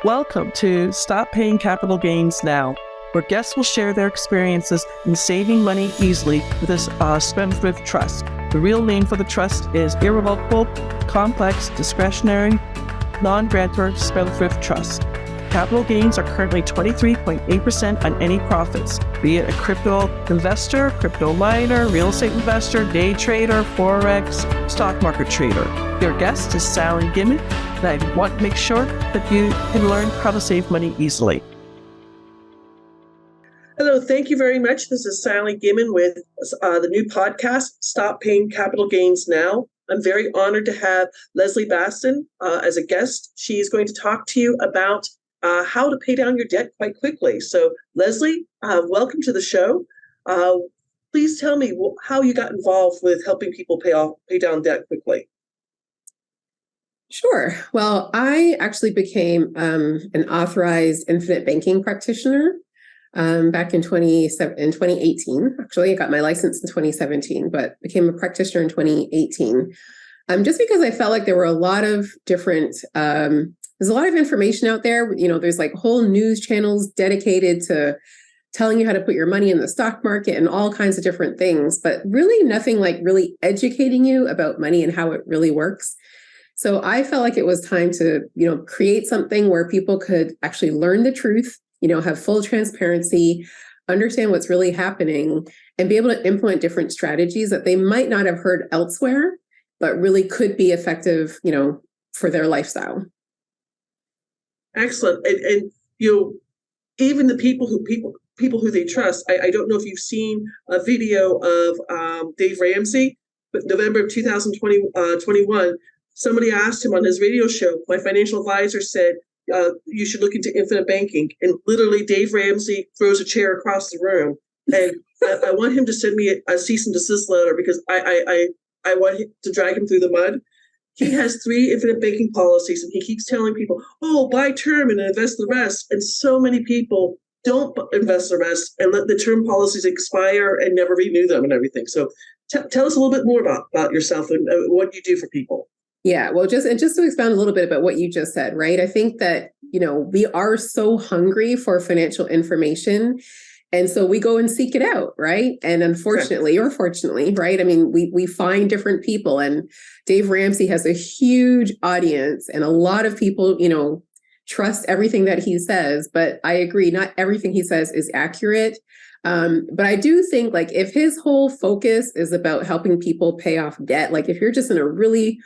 Welcome to Stop Paying Capital Gains Now, where guests will share their experiences in saving money easily with this Spendthrift Trust. The real name for the trust is Irrevocable, Complex, Discretionary, Non-Grantor Spendthrift Trust. Capital gains are currently 23.8% on any profits, be it a crypto investor, crypto miner, real estate investor, day trader, forex, stock market trader. Your guest is Sally Gimon, and I want to make sure that you can learn how to save money easily. Hello, thank you very much. This is Sally Gimon with the new podcast, Stop Paying Capital Gains Now. I'm very honored to have Lesley Batson as a guest. She's going to talk to you about how to pay down your debt quite quickly. So, Lesley, welcome to the show. Please tell me how you got involved with helping people pay down debt quickly. Sure. Well, I actually became an authorized infinite banking practitioner back in 2018. Actually, I got my license in 2017, but became a practitioner in 2018. Just because I felt like there were a lot of different there's a lot of information out there. You know, there's like whole news channels dedicated to telling you how to put your money in the stock market and all kinds of different things, but really nothing like really educating you about money and how it really works. So I felt like it was time to, create something where people could actually learn the truth, have full transparency, understand what's really happening, and be able to implement different strategies that they might not have heard elsewhere, but really could be effective, for their lifestyle. Excellent. And even the people who they trust. I don't know if you've seen a video of Dave Ramsey, but November of 2021, somebody asked him on his radio show, my financial advisor said, you should look into infinite banking. And literally Dave Ramsey throws a chair across the room. And I want him to send me a cease and desist letter because I want to drag him through the mud. He has 3 infinite banking policies, and he keeps telling people, buy term and invest the rest. And so many people don't invest the rest and let the term policies expire and never renew them and everything. So tell us a little bit more about yourself and what you do for people. Yeah, well, just to expound a little bit about what you just said, right? I think that, we are so hungry for financial information. And so we go and seek it out, right? And unfortunately, or fortunately, right? I mean, we find different people, and Dave Ramsey has a huge audience, and a lot of people, trust everything that he says. But I agree, not everything he says is accurate. But I do think like if his whole focus is about helping people pay off debt, like if you're just in a really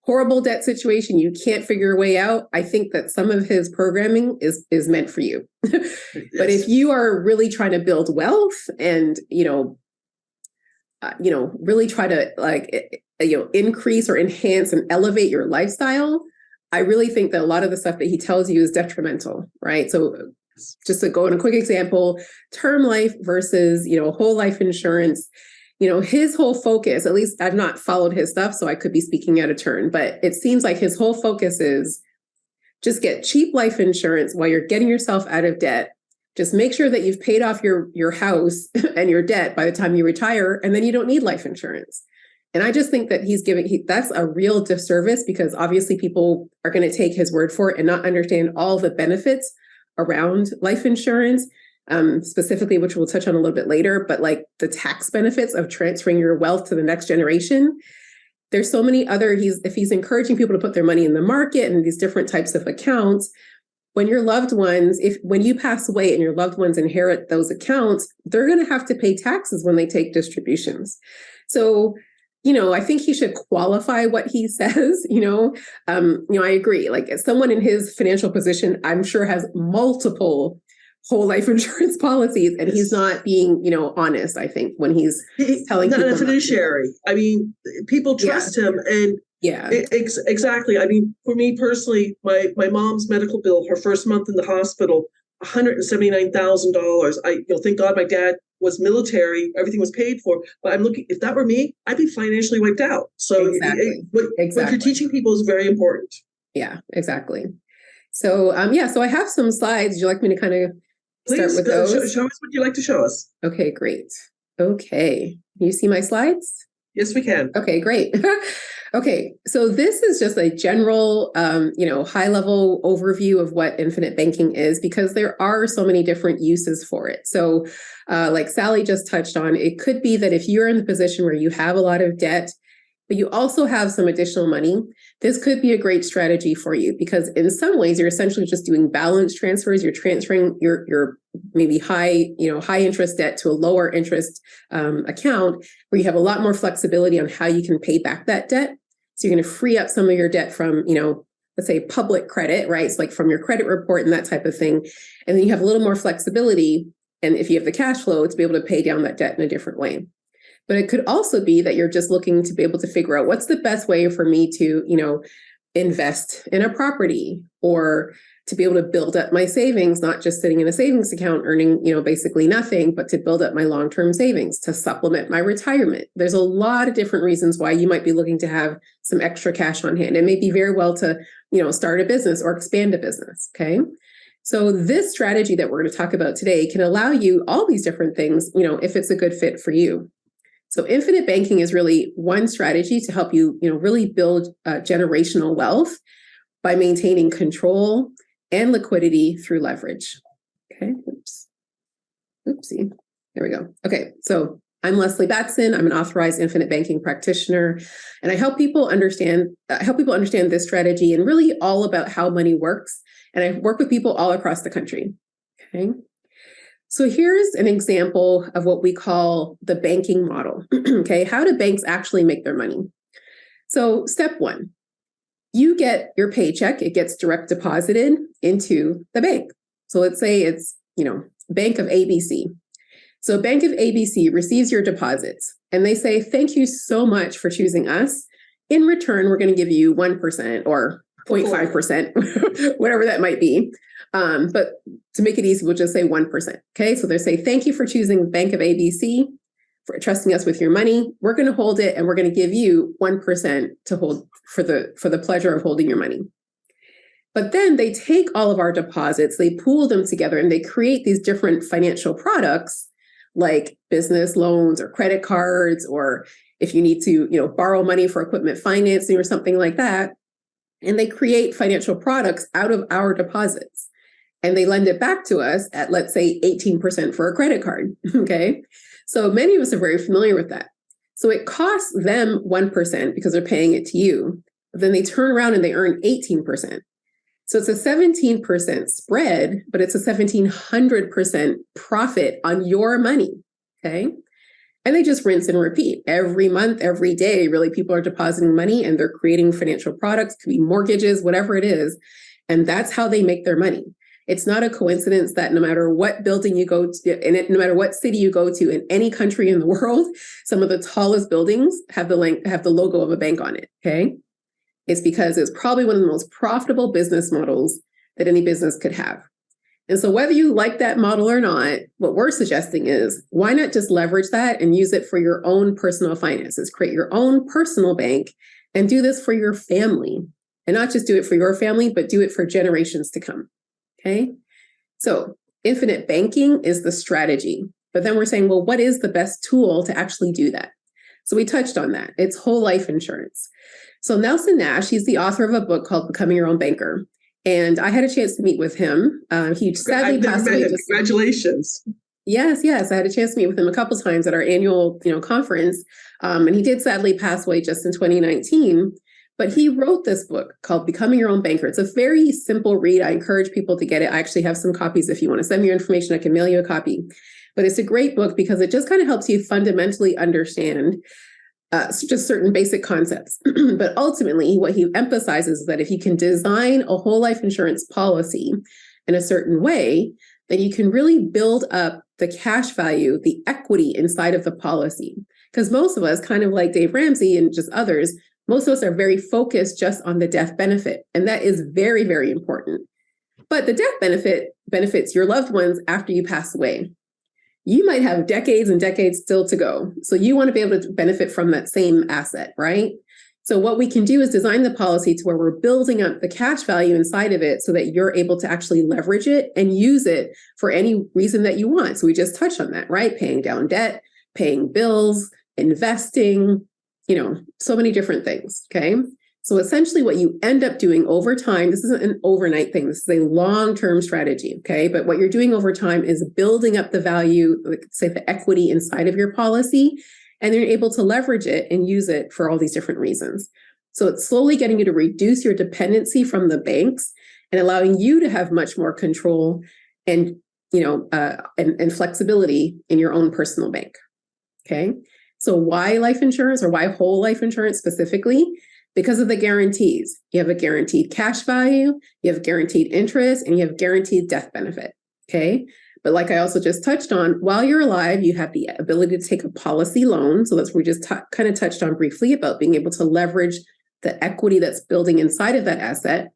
horrible debt situation, you can't figure your way out, I think that some of his programming is meant for you. Yes. But if you are really trying to build wealth and, really try to increase or enhance and elevate your lifestyle, I really think that a lot of the stuff that he tells you is detrimental, right? So just to go in a quick example, term life versus, whole life insurance. His whole focus, at least I've not followed his stuff, so I could be speaking out of turn, but it seems like his whole focus is just get cheap life insurance while you're getting yourself out of debt. Just make sure that you've paid off your house and your debt by the time you retire, and then you don't need life insurance. And I just think that that's a real disservice, because obviously people are going to take his word for it and not understand all the benefits around life insurance. Specifically, which we'll touch on a little bit later, but like the tax benefits of transferring your wealth to the next generation. There's so many other, if he's encouraging people to put their money in the market and these different types of accounts, when your loved ones, when you pass away and your loved ones inherit those accounts, they're going to have to pay taxes when they take distributions. So, I think he should qualify what he says, I agree. Like someone in his financial position, I'm sure has multiple whole life insurance policies, and he's not being, honest, I think, when he's telling people. Not a fiduciary. I mean, people trust him, and exactly. I mean, for me personally, my mom's medical bill, her first month in the hospital, $179,000. Thank God my dad was military, everything was paid for. But I'm looking, if that were me, I'd be financially wiped out. So what you're teaching people is very important. Yeah, exactly. So so I have some slides. Would you like me to kind of start with those? Show us what you'd like to show us. Okay, great. Okay. Can you see my slides? Yes, we can. Okay, great. Okay, so this is just a general, high level overview of what infinite banking is, because there are so many different uses for it. So like Sally just touched on, it could be that if you're in the position where you have a lot of debt, but you also have some additional money, this could be a great strategy for you, because in some ways you're essentially just doing balance transfers. You're transferring your maybe high interest debt to a lower interest account, where you have a lot more flexibility on how you can pay back that debt. So you're going to free up some of your debt from, let's say public credit, right? It's like from your credit report and that type of thing. And then you have a little more flexibility. And if you have the cash flow, to be able to pay down that debt in a different way. But it could also be that you're just looking to be able to figure out what's the best way for me to, invest in a property, or to be able to build up my savings, not just sitting in a savings account earning, basically nothing, but to build up my long-term savings to supplement my retirement. There's a lot of different reasons why you might be looking to have some extra cash on hand. It may be very well to, start a business or expand a business. Okay. So this strategy that we're going to talk about today can allow you all these different things, if it's a good fit for you. So infinite banking is really one strategy to help you, really build generational wealth by maintaining control and liquidity through leverage. Okay. Oopsie. There we go. Okay. So I'm Lesley Batson. I'm an authorized infinite banking practitioner, and I help people understand this strategy and really all about how money works. And I work with people all across the country. Okay. So here's an example of what we call the banking model. Okay, how do banks actually make their money? So step one, you get your paycheck, it gets direct deposited into the bank. So let's say it's, Bank of ABC. So Bank of ABC receives your deposits and they say, thank you so much for choosing us. In return, we're going to give you 1% or 0.5%, whatever that might be. But to make it easy, we'll just say 1%. Okay. So they say, thank you for choosing Bank of ABC, for trusting us with your money. We're going to hold it, and we're going to give you 1% to hold for the pleasure of holding your money. But then they take all of our deposits, they pool them together, and they create these different financial products like business loans or credit cards, or if you need to, borrow money for equipment financing or something like that. And they create financial products out of our deposits. And they lend it back to us at, let's say, 18% for a credit card. Okay. So many of us are very familiar with that. So it costs them 1% because they're paying it to you. But then they turn around and they earn 18%. So it's a 17% spread, but it's a 1,700% profit on your money. Okay. And they just rinse and repeat every month, every day. Really, people are depositing money and they're creating financial products, could be mortgages, whatever it is. And that's how they make their money. It's not a coincidence that no matter what building you go to, and no matter what city you go to in any country in the world, some of the tallest buildings have the logo of a bank on it. Okay. It's because it's probably one of the most profitable business models that any business could have. And so whether you like that model or not, what we're suggesting is, why not just leverage that and use it for your own personal finances? Create your own personal bank and do this for your family. And not just do it for your family, but do it for generations to come. Okay. So infinite banking is the strategy. But then we're saying, well, what is the best tool to actually do that? So we touched on that. It's whole life insurance. So Nelson Nash, he's the author of a book called Becoming Your Own Banker. And I had a chance to meet with him. He sadly passed away. Congratulations. Yes. I had a chance to meet with him a couple of times at our annual, conference. And he did sadly pass away just in 2019. But he wrote this book called Becoming Your Own Banker. It's a very simple read. I encourage people to get it. I actually have some copies. If you want to send me your information, I can mail you a copy. But it's a great book because it just kind of helps you fundamentally understand just certain basic concepts. But ultimately, what he emphasizes is that if you can design a whole life insurance policy in a certain way, then you can really build up the cash value, the equity inside of the policy. Because most of us, kind of like Dave Ramsey and just others, most of us are very focused just on the death benefit. And that is very, very important. But the death benefit benefits your loved ones after you pass away. You might have decades and decades still to go. So you want to be able to benefit from that same asset, right? So what we can do is design the policy to where we're building up the cash value inside of it so that you're able to actually leverage it and use it for any reason that you want. So we just touched on that, right? Paying down debt, paying bills, investing, so many different things. Okay. So essentially what you end up doing over time, this isn't an overnight thing, this is a long-term strategy. Okay. But what you're doing over time is building up the value, like say the equity inside of your policy, and then you're able to leverage it and use it for all these different reasons. So it's slowly getting you to reduce your dependency from the banks and allowing you to have much more control and and flexibility in your own personal bank. Okay. So why life insurance, or why whole life insurance specifically? Because of the guarantees. You have a guaranteed cash value, you have guaranteed interest, and you have guaranteed death benefit. Okay. But like I also just touched on, while you're alive, you have the ability to take a policy loan. So that's what we just kind of touched on briefly about being able to leverage the equity that's building inside of that asset.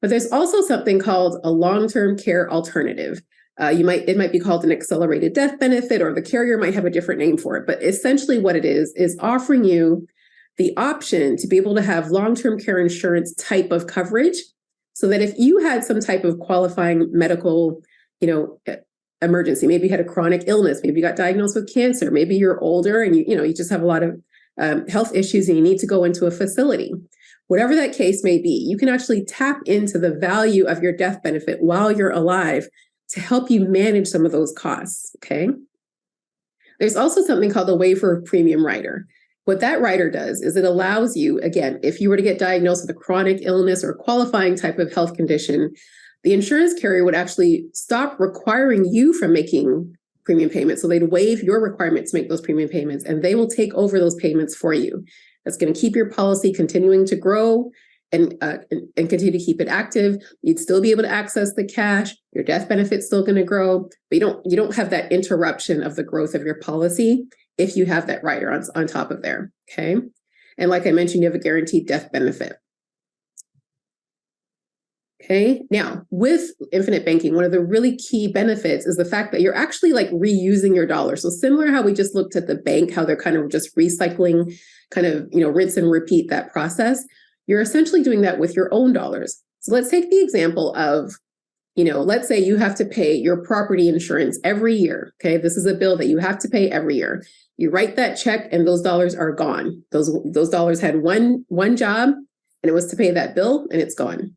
But there's also something called a long-term care alternative. It might be called an accelerated death benefit, or the carrier might have a different name for it. But essentially what it is offering you the option to be able to have long-term care insurance type of coverage, so that if you had some type of qualifying medical, emergency, maybe you had a chronic illness, maybe you got diagnosed with cancer, maybe you're older and you just have a lot of health issues and you need to go into a facility. Whatever that case may be, you can actually tap into the value of your death benefit while you're alive to help you manage some of those costs, okay? There's also something called the waiver of premium rider. What that rider does is it allows you, again, if you were to get diagnosed with a chronic illness or qualifying type of health condition, the insurance carrier would actually stop requiring you from making premium payments. So they'd waive your requirement to make those premium payments, and they will take over those payments for you. That's going to keep your policy continuing to grow and continue to keep it active. You'd still be able to access the cash. Your death benefit's still going to grow, but you don't have that interruption of the growth of your policy if you have that rider on top of there. Okay. And like I mentioned, you have a guaranteed death benefit. Okay. Now, with infinite banking, one of the really key benefits is the fact that you're actually like reusing your dollars. So similar how we just looked at the bank, how they're kind of just recycling, kind of, rinse and repeat that process. You're essentially doing that with your own dollars. So let's take the example of, let's say you have to pay your property insurance every year. Okay. This is a bill that you have to pay every year. You write that check and those dollars are gone. Those dollars had one job, and it was to pay that bill, and it's gone.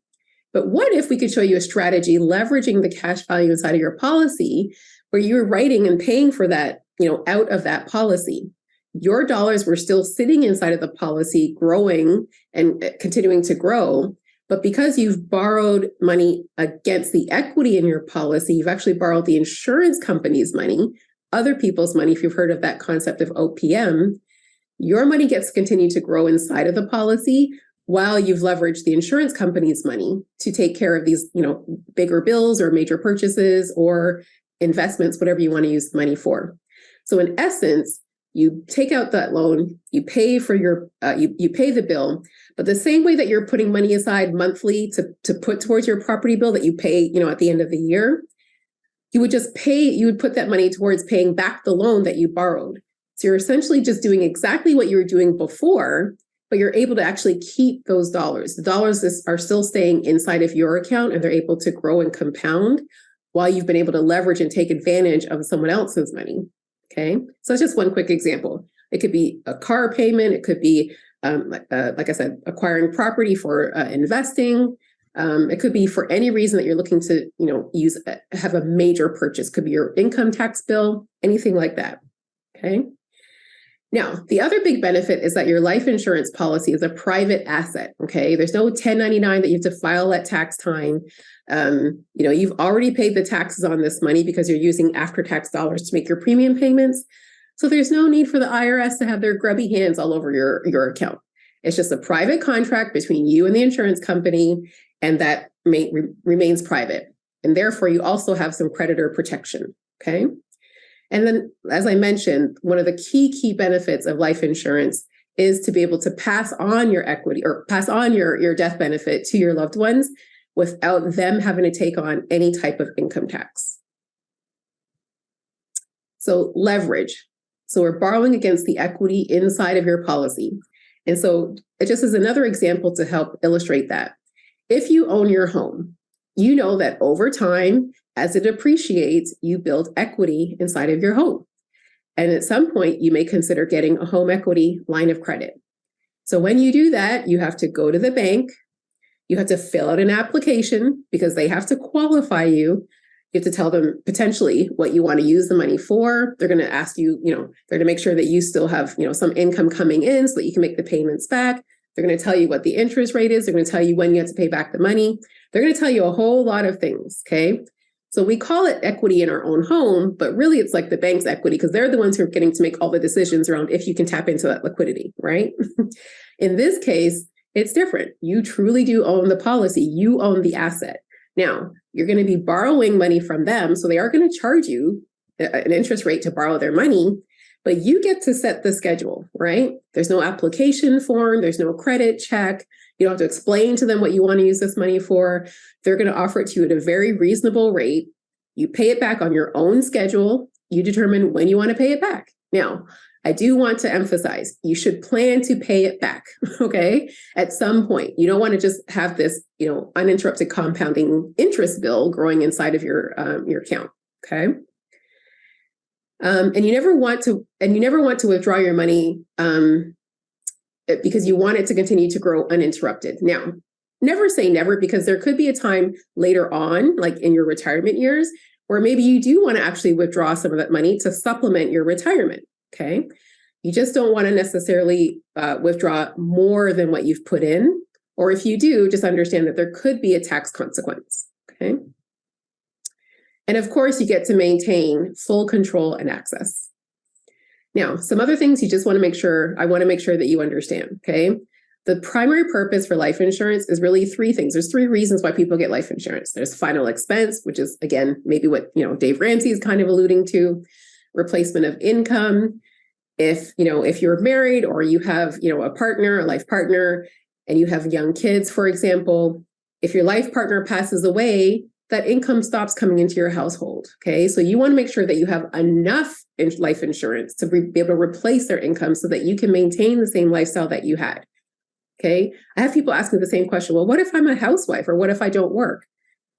But what if we could show you a strategy leveraging the cash value inside of your policy where you're writing and paying for that, out of that policy? Your dollars were still sitting inside of the policy, growing and continuing to grow. But because you've borrowed money against the equity in your policy, you've actually borrowed the insurance company's money, other people's money, if you've heard of that concept of OPM, your money gets to continue to grow inside of the policy while you've leveraged the insurance company's money to take care of these, bigger bills or major purchases or investments, whatever you want to use the money for. So in essence, you take out that loan, you pay for you pay the bill, but the same way that you're putting money aside monthly to put towards your property bill that you pay, at the end of the year, you would put that money towards paying back the loan that you borrowed. So you're essentially just doing exactly what you were doing before, but you're able to actually keep those dollars. The dollars are still staying inside of your account, and they're able to grow and compound while you've been able to leverage and take advantage of someone else's money. Okay, so that's just one quick example. It could be a car payment. It could be, like I said, acquiring property for investing. It could be for any reason that you're looking to, have a major purchase. Could be your income tax bill, anything like that. Okay. Now, the other big benefit is that your life insurance policy is a private asset. Okay. There's no 1099 that you have to file at tax time. You've already paid the taxes on this money because you're using after-tax dollars to make your premium payments. So there's no need for the IRS to have their grubby hands all over your account. It's just a private contract between you and the insurance company, and that remains private. And therefore, you also have some creditor protection. Okay. And then, as I mentioned, one of the key benefits of life insurance is to be able to pass on your equity or pass on your death benefit to your loved ones without them having to take on any type of income tax. So leverage. So we're borrowing against the equity inside of your policy. And so it just is another example to help illustrate that. If you own your home, you know that over time, as it appreciates, you build equity inside of your home. And at some point, you may consider getting a home equity line of credit. So when you do that, you have to go to the bank. You have to fill out an application because they have to qualify you. You have to tell them potentially what you want to use the money for. They're going to ask you, they're going to make sure that you still have, some income coming in so that you can make the payments back. They're going to tell you what the interest rate is. They're going to tell you when you have to pay back the money. They're going to tell you a whole lot of things. Okay. So we call it equity in our own home, but really it's like the bank's equity because they're the ones who are getting to make all the decisions around if you can tap into that liquidity, right? In this case, it's different. You truly do own the policy. You own the asset. Now, you're going to be borrowing money from them. So they are going to charge you an interest rate to borrow their money, but you get to set the schedule, right? There's no application form. There's no credit check. You don't have to explain to them what you want to use this money for. They're going to offer it to you at a very reasonable rate. You pay it back on your own schedule. You determine when you want to pay it back. Now, I do want to emphasize, you should plan to pay it back, okay? At some point. You don't want to just have this, uninterrupted compounding interest bill growing inside of your account, okay? And you never want to withdraw your money because you want it to continue to grow uninterrupted. Now, never say never, because there could be a time later on, like in your retirement years, where maybe you do want to actually withdraw some of that money to supplement your retirement. Okay. You just don't want to necessarily withdraw more than what you've put in. Or if you do, just understand that there could be a tax consequence. Okay. And of course, you get to maintain full control and access. Now, some other things I want to make sure that you understand. Okay. The primary purpose for life insurance is really three things. There's three reasons why people get life insurance. There's final expense, which is, again, maybe what, Dave Ramsey is kind of alluding to. Replacement of income. If you're married or you have, a partner, a life partner, and you have young kids, for example, if your life partner passes away, that income stops coming into your household. Okay. So you want to make sure that you have enough life insurance to be able to replace their income so that you can maintain the same lifestyle that you had. Okay. I have people ask me the same question. Well, what if I'm a housewife or what if I don't work?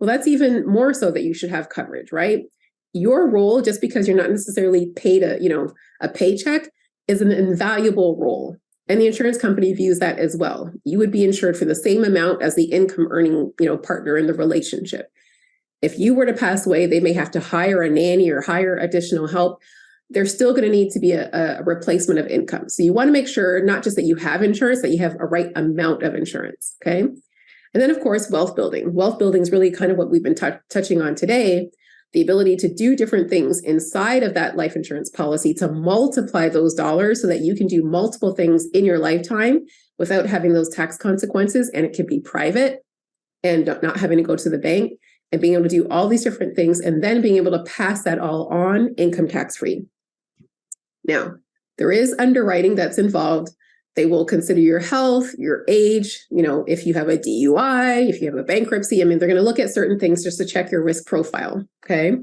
Well, that's even more so that you should have coverage, right? Your role, just because you're not necessarily paid a paycheck, is an invaluable role. And the insurance company views that as well. You would be insured for the same amount as the income earning, partner in the relationship. If you were to pass away, they may have to hire a nanny or hire additional help. There's still going to need to be a replacement of income. So you want to make sure not just that you have insurance, that you have a right amount of insurance. Okay. And then, of course, wealth building. Wealth building is really kind of what we've been touching on today. The ability to do different things inside of that life insurance policy to multiply those dollars so that you can do multiple things in your lifetime without having those tax consequences. And it can be private and not having to go to the bank and being able to do all these different things and then being able to pass that all on income tax free. Now, there is underwriting that's involved. They will consider your health, your age, if you have a DUI, if you have a bankruptcy. They're going to look at certain things just to check your risk profile. Okay.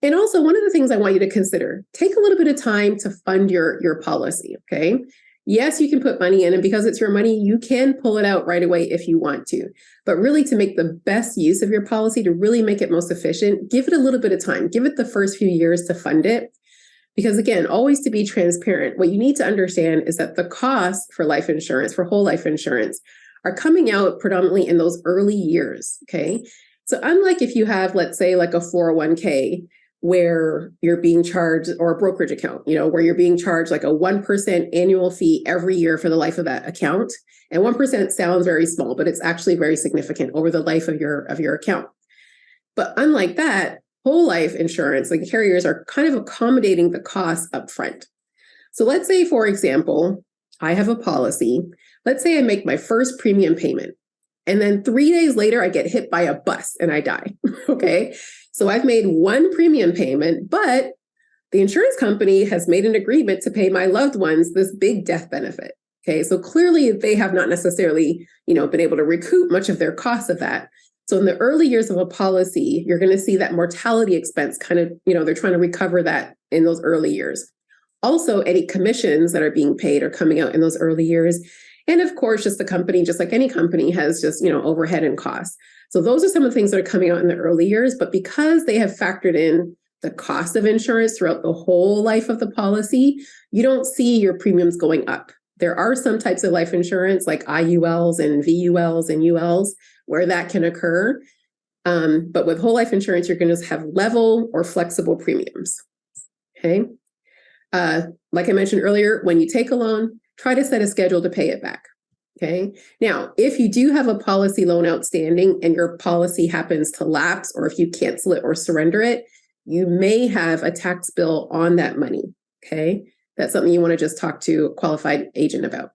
And also, one of the things I want you to consider, take a little bit of time to fund your policy. Okay. Yes, you can put money in, and because it's your money, you can pull it out right away if you want to. But really, to make the best use of your policy, to really make it most efficient, give it a little bit of time. Give it the first few years to fund it. Because again, always to be transparent, what you need to understand is that the costs for life insurance, for whole life insurance, are coming out predominantly in those early years, okay? So unlike if you have, let's say, like a 401k, where you're being charged, or a brokerage account, where you're being charged like a 1% annual fee every year for the life of that account. And 1% sounds very small, but it's actually very significant over the life of your account. But unlike that, whole life insurance, like carriers are kind of accommodating the costs up front. So let's say, for example, I have a policy. Let's say I make my first premium payment, and then 3 days later, I get hit by a bus and I die. Okay. So I've made one premium payment, but the insurance company has made an agreement to pay my loved ones this big death benefit. Okay. So clearly they have not necessarily, been able to recoup much of their costs of that. So in the early years of a policy, you're going to see that mortality expense kind of, they're trying to recover that in those early years. Also, any commissions that are being paid are coming out in those early years. And of course, just the company, just like any company, has just, overhead and costs. So those are some of the things that are coming out in the early years. But because they have factored in the cost of insurance throughout the whole life of the policy, you don't see your premiums going up. There are some types of life insurance like IULs and VULs and ULs where that can occur. But with whole life insurance, you're going to have level or flexible premiums. Okay. Like I mentioned earlier, when you take a loan, try to set a schedule to pay it back. Okay. Now, if you do have a policy loan outstanding and your policy happens to lapse, or if you cancel it or surrender it, you may have a tax bill on that money. Okay. That's something you want to just talk to a qualified agent about.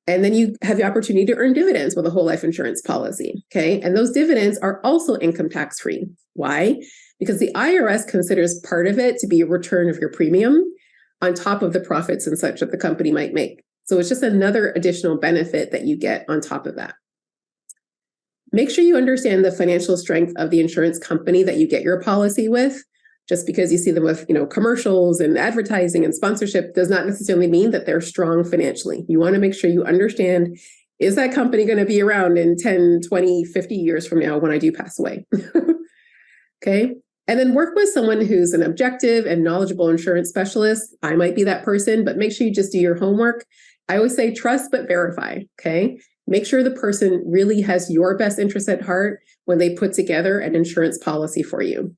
And then you have the opportunity to earn dividends with a whole life insurance policy. Okay. And those dividends are also income tax free. Why? Because the IRS considers part of it to be a return of your premium on top of the profits and such that the company might make. So it's just another additional benefit that you get on top of that. Make sure you understand the financial strength of the insurance company that you get your policy with. Just because you see them with, commercials and advertising and sponsorship does not necessarily mean that they're strong financially. You want to make sure you understand, is that company going to be around in 10, 20, 50 years from now when I do pass away? Okay. And then work with someone who's an objective and knowledgeable insurance specialist. I might be that person, but make sure you just do your homework. I always say trust but verify. Okay. Make sure the person really has your best interest at heart when they put together an insurance policy for you.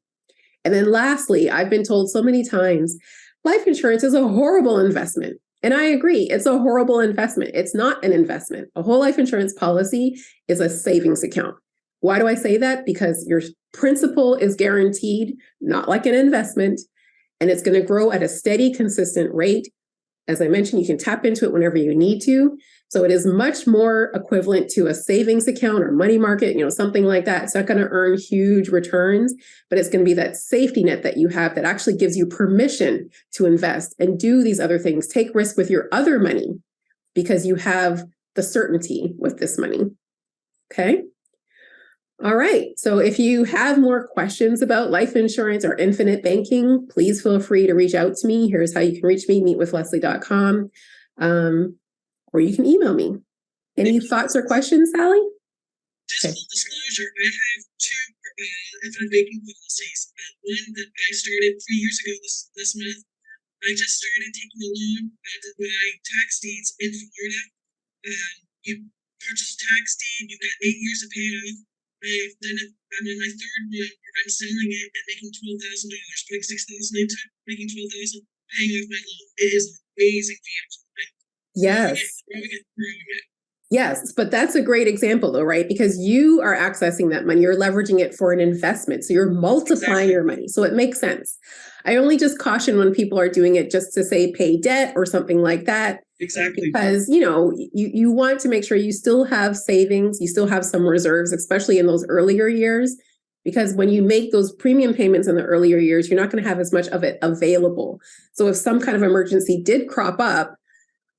And then lastly, I've been told so many times, life insurance is a horrible investment. And I agree, it's a horrible investment. It's not an investment. A whole life insurance policy is a savings account. Why do I say that? Because your principal is guaranteed, not like an investment, and it's going to grow at a steady, consistent rate. As I mentioned, you can tap into it whenever you need to. So it is much more equivalent to a savings account or money market, something like that. It's not going to earn huge returns, but it's going to be that safety net that you have that actually gives you permission to invest and do these other things, take risk with your other money because you have the certainty with this money. Okay. All right. So if you have more questions about life insurance or infinite banking, please feel free to reach out to me. Here's how you can reach me, meetwithleslie.com. Or you can email me. Any thoughts or questions, Sally? Just full disclosure, I have two infinite banking policies. One that I started 3 years ago this month. I just started taking a loan to buy tax deeds in Florida. You purchase a tax deed, you've got 8 years to pay it off. I'm on my third one where I'm selling it and making $12,000, putting $6,000 into it, making $12,000, paying off my loan. It is an amazing vehicle. Yes. Yes, but that's a great example though, right? Because you are accessing that money, you're leveraging it for an investment. So you're multiplying your money. So it makes sense. I only just caution when people are doing it just to say pay debt or something like that. Exactly. Because, you want to make sure you still have savings, you still have some reserves, especially in those earlier years. Because when you make those premium payments in the earlier years, you're not going to have as much of it available. So if some kind of emergency did crop up,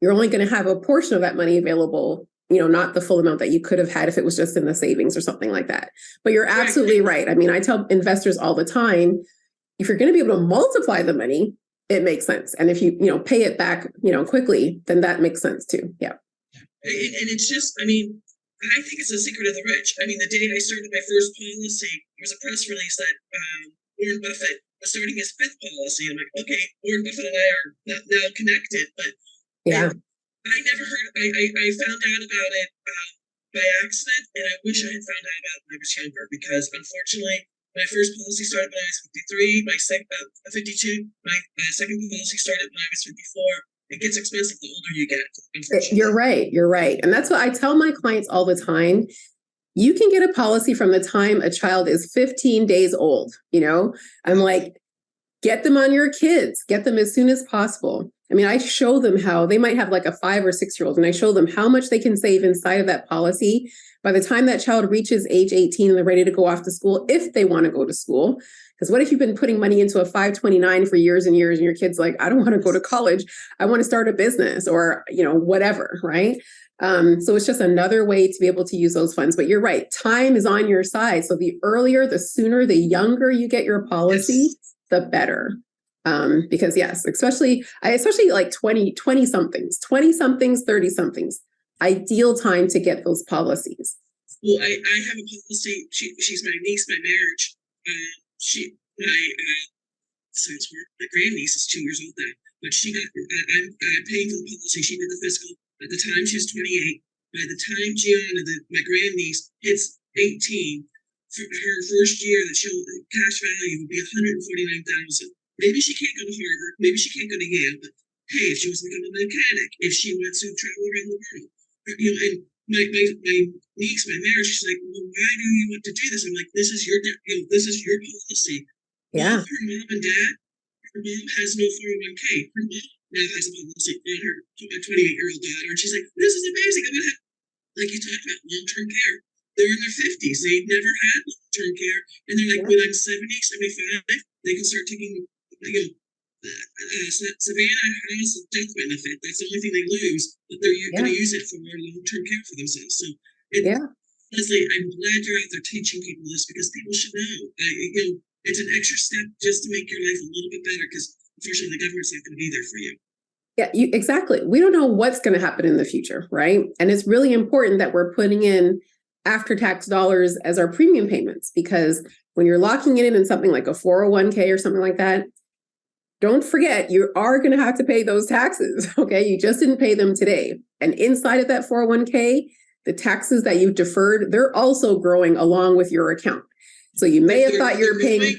you're only going to have a portion of that money available, not the full amount that you could have had if it was just in the savings or something like that. But you're absolutely right. I mean, I tell investors all the time, if you're going to be able to multiply the money, it makes sense. And if you, pay it back, quickly, then that makes sense too. Yeah. And it's just, I think it's a secret of the rich. The day I started my first policy, there was a press release that Warren Buffett was starting his fifth policy. I'm like, okay, Warren Buffett and I are now connected, but yeah. I never heard. I found out about it by accident, and I wish I had found out about it when I was younger. Because unfortunately, my first policy started when I was 53. My 52. My second policy started when I was 54. It gets expensive the older you get. Unfortunately, you're right. You're right, and that's what I tell my clients all the time. You can get a policy from the time a child is 15 days old. I'm like, get them on your kids. Get them as soon as possible. I show them how they might have like a 5 or 6 year old, and I show them how much they can save inside of that policy by the time that child reaches age 18 and they're ready to go off to school, if they want to go to school. Because what if you've been putting money into a 529 for years and years and your kid's like, I don't want to go to college. I want to start a business or, whatever, right? So it's just another way to be able to use those funds. But you're right. Time is on your side. So the earlier, the sooner, the younger you get your policy, the better. Because yes, especially like 20 somethings, 30 somethings, ideal time to get those policies. Well, I have a policy. She's my niece, my marriage. My grandniece is 2 years old now. but I'm paying for the policy. She did the fiscal. At the time, she was 28. By the time Gianna, my grandniece, hits 18, for her first year, cash value would be $149,000. Maybe she can't go to Harvard. Maybe she can't go to Yale. But hey, if she wants to become a mechanic, if she wants to travel around the world, and my niece, my marriage, she's like, well, why do you want to do this? I'm like, this is your policy. Yeah. Her mom and dad, her mom has no 401k. Her mom now has a policy on her 28-year-old daughter, and she's like, this is amazing. I'm gonna have, like you talked about, long-term care. They're in their 50s. They never had long-term care, and they're like, when I'm 70, 75, they can start taking. Savannah has a death benefit. That's the only thing they lose, but they're going to use it for more long-term care for themselves. So, Lesley, I'm glad you're out there teaching people this because people should know. It's an extra step just to make your life a little bit better because unfortunately the government's not going to be there for you. Yeah, exactly. We don't know what's going to happen in the future, right? And it's really important that we're putting in after-tax dollars as our premium payments because when you're locking it in something like a 401k or something like that, don't forget you are going to have to pay those taxes, okay? You just didn't pay them today. And inside of that 401k, the taxes that you deferred, they're also growing along with your account. So you may have thought you're paying.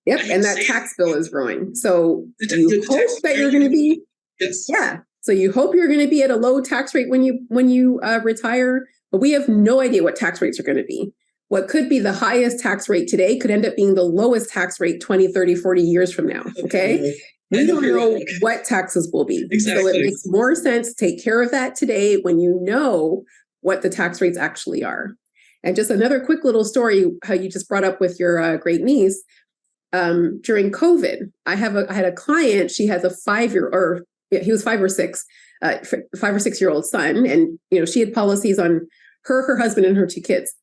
And that tax bill is growing. So you hope that you're going to be. Yes. Yeah. So you hope you're going to be at a low tax rate when you retire, but we have no idea what tax rates are going to be. What could be the highest tax rate today could end up being the lowest tax rate 20, 30, 40 years from now. Okay. We don't know what taxes will be. Exactly. So it makes more sense to take care of that today when you know what the tax rates actually are. And just another quick little story, how you just brought up with your great niece. During COVID, I had a client, she has a 5-year, he was 5 or 6, 5 or 6 year old son. And, she had policies on her husband and her 2 kids.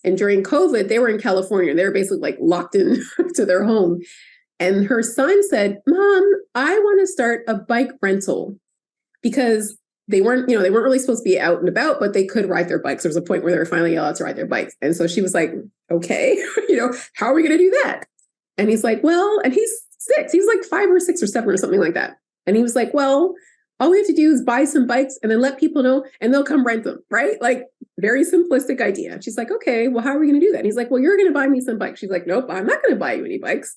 And during COVID, they were in California. They were basically like locked in to their home. And her son said, Mom, I want to start a bike rental because they weren't really supposed to be out and about, but they could ride their bikes. There was a point where they were finally allowed to ride their bikes. And so she was like, okay, how are we going to do that? And he's like, well, and he's 6. He was like 5 or 6 or 7 or something like that. And he was like, well, all we have to do is buy some bikes and then let people know and they'll come rent them, right? Like very simplistic idea. She's like, okay, well, how are we going to do that? And he's like, well, you're going to buy me some bikes. She's like, nope, I'm not going to buy you any bikes.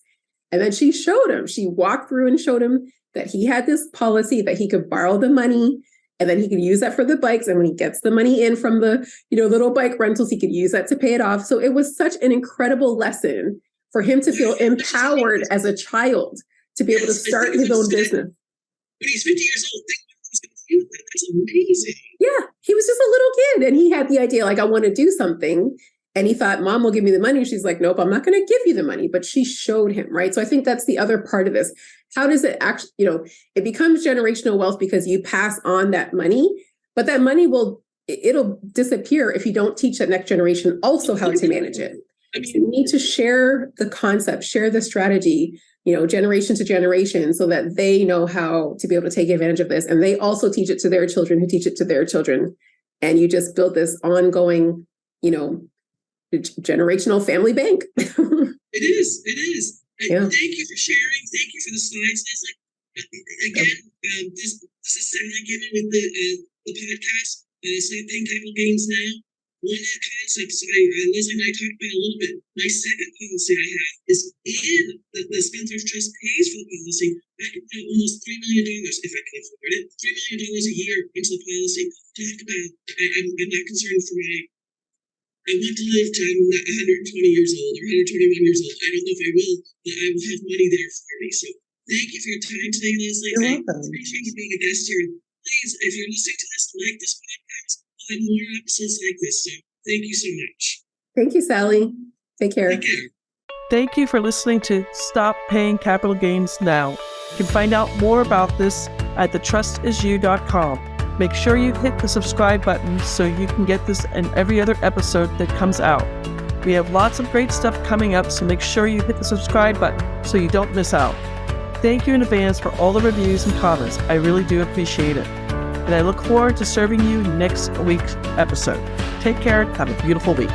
And then she showed him, she walked through and showed him that he had this policy that he could borrow the money and then he could use that for the bikes. And when he gets the money in from the, little bike rentals, he could use that to pay it off. So it was such an incredible lesson for him to feel empowered as a child to be able to start his own business. When he's 50 years old, that's amazing. Yeah, he was just a little kid and he had the idea, like, I want to do something. And he thought, Mom will give me the money. She's like, nope, I'm not going to give you the money. But she showed him, right? So I think that's the other part of this. How does it actually, it becomes generational wealth because you pass on that money, but that money it'll disappear if you don't teach that next generation also how to manage it. So you need to share the concept, share the strategy, generation to generation so that they know how to be able to take advantage of this. And they also teach it to their children who teach it to their children. And you just build this ongoing, generational family bank. It is. Yeah. Thank you for sharing. Thank you for the slides. Again, this is Sally Gimon with the podcast. Stop Paying Capital Gains Now. One of the concepts Lesley and I talked about a little bit. My second policy I have is in the Spendthrift Trust pays for the policy. I can put almost $3 million if I can afford it. $3 million a year into the policy. Talk about I'm not concerned for I want to live to I'm 120 years old or 121 years old. I don't know if I will, but I will have money there for me. So thank you for your time today, Lesley. You're welcome. I appreciate you being a guest here. Please, if you're listening to this, like this podcast. And more episodes like this. So thank you so much. Thank you, Sally. Take care. Take care. Thank you for listening to Stop Paying Capital Gains Now. You can find out more about this at thetrustisyou.com. Make sure you hit the subscribe button so you can get this and every other episode that comes out. We have lots of great stuff coming up, so make sure you hit the subscribe button so you don't miss out. Thank you in advance for all the reviews and comments. I really do appreciate it. And I look forward to serving you next week's episode. Take care and have a beautiful week.